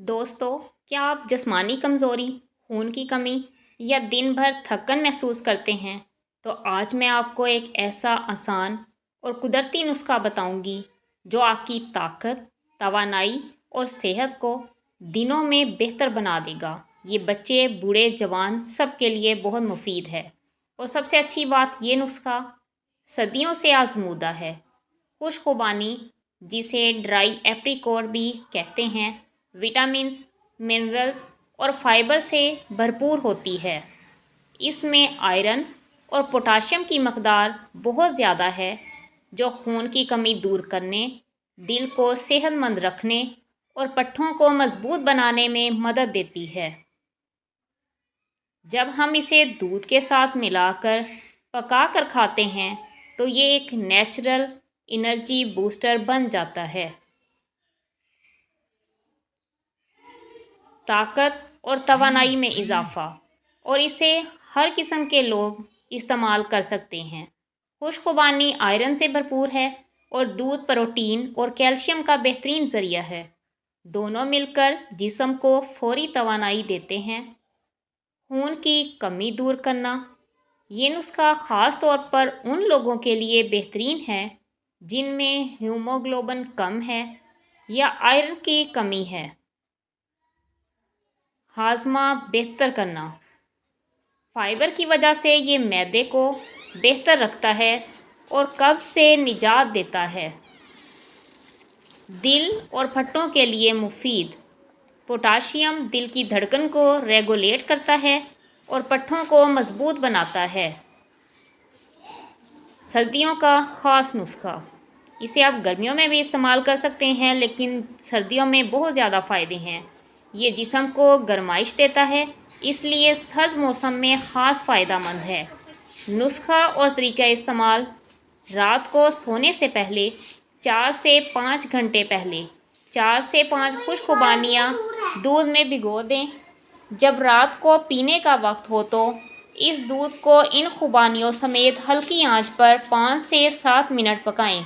دوستو، کیا آپ جسمانی کمزوری، خون کی کمی یا دن بھر تھکن محسوس کرتے ہیں؟ تو آج میں آپ کو ایک ایسا آسان اور قدرتی نسخہ بتاؤں گی جو آپ کی طاقت، توانائی اور صحت کو دنوں میں بہتر بنا دے گا۔ یہ بچے، بوڑھے، جوان سب کے لیے بہت مفید ہے، اور سب سے اچھی بات، یہ نسخہ صدیوں سے آزمودہ ہے۔ خشک خوبانی، جسے ڈرائی ایپریکوٹ بھی کہتے ہیں، وٹامنز، منرلز اور فائبر سے بھرپور ہوتی ہے۔ اس میں آئرن اور پوٹاشیم کی مقدار بہت زیادہ ہے، جو خون کی کمی دور کرنے، دل کو صحت مند رکھنے اور پٹھوں کو مضبوط بنانے میں مدد دیتی ہے۔ جب ہم اسے دودھ کے ساتھ ملا کر پکا کر کھاتے ہیں تو یہ ایک نیچرل انرجی بوسٹر بن جاتا ہے۔ طاقت اور توانائی میں اضافہ، اور اسے ہر قسم کے لوگ استعمال کر سکتے ہیں۔ خشک خوبانی آئرن سے بھرپور ہے اور دودھ پروٹین اور کیلشیم کا بہترین ذریعہ ہے۔ دونوں مل کر جسم کو فوری توانائی دیتے ہیں۔ خون کی کمی دور کرنا، یہ نسخہ خاص طور پر ان لوگوں کے لیے بہترین ہے جن میں ہیموگلوبن کم ہے یا آئرن کی کمی ہے۔ ہاضمہ بہتر کرنا، فائبر کی وجہ سے یہ معدے کو بہتر رکھتا ہے اور قبض سے نجات دیتا ہے۔ دل اور پٹھوں کے لیے مفید، پوٹاشیم دل کی دھڑکن کو ریگولیٹ کرتا ہے اور پٹھوں کو مضبوط بناتا ہے۔ سردیوں کا خاص نسخہ، اسے آپ گرمیوں میں بھی استعمال کر سکتے ہیں، لیکن سردیوں میں بہت زیادہ فائدے ہیں۔ یہ جسم کو گرمائش دیتا ہے، اس لیے سرد موسم میں خاص فائدہ مند ہے۔ نسخہ اور طریقہ استعمال: رات کو سونے سے پہلے 4 سے 5 گھنٹے پہلے 4 سے 5 خشک خوبانیاں دودھ میں بھگو دیں۔ جب رات کو پینے کا وقت ہو تو اس دودھ کو ان خوبانیوں سمیت ہلکی آنچ پر 5 سے 7 منٹ پکائیں۔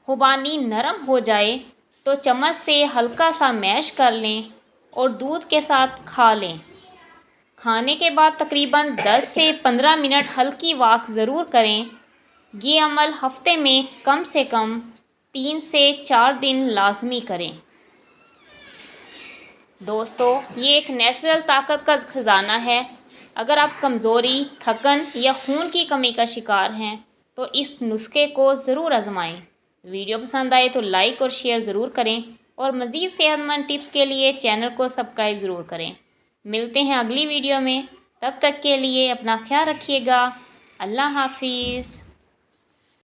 خوبانی نرم ہو جائے تو چمچ سے ہلکا سا میش کر لیں اور دودھ کے ساتھ کھا لیں۔ کھانے کے بعد تقریباً 10 سے 15 منٹ ہلکی واک ضرور کریں۔ یہ عمل ہفتے میں کم سے کم 3 سے 4 دن لازمی کریں۔ دوستو، یہ ایک نیچرل طاقت کا خزانہ ہے۔ اگر آپ کمزوری، تھکن یا خون کی کمی کا شکار ہیں تو اس نسخے کو ضرور آزمائیں۔ ویڈیو پسند آئے تو لائک اور شیئر ضرور کریں، اور مزید صحت مند ٹپس کے لیے چینل کو سبسکرائب ضرور کریں۔ ملتے ہیں اگلی ویڈیو میں، تب تک کے لیے اپنا خیال رکھیے گا۔ اللہ حافظ۔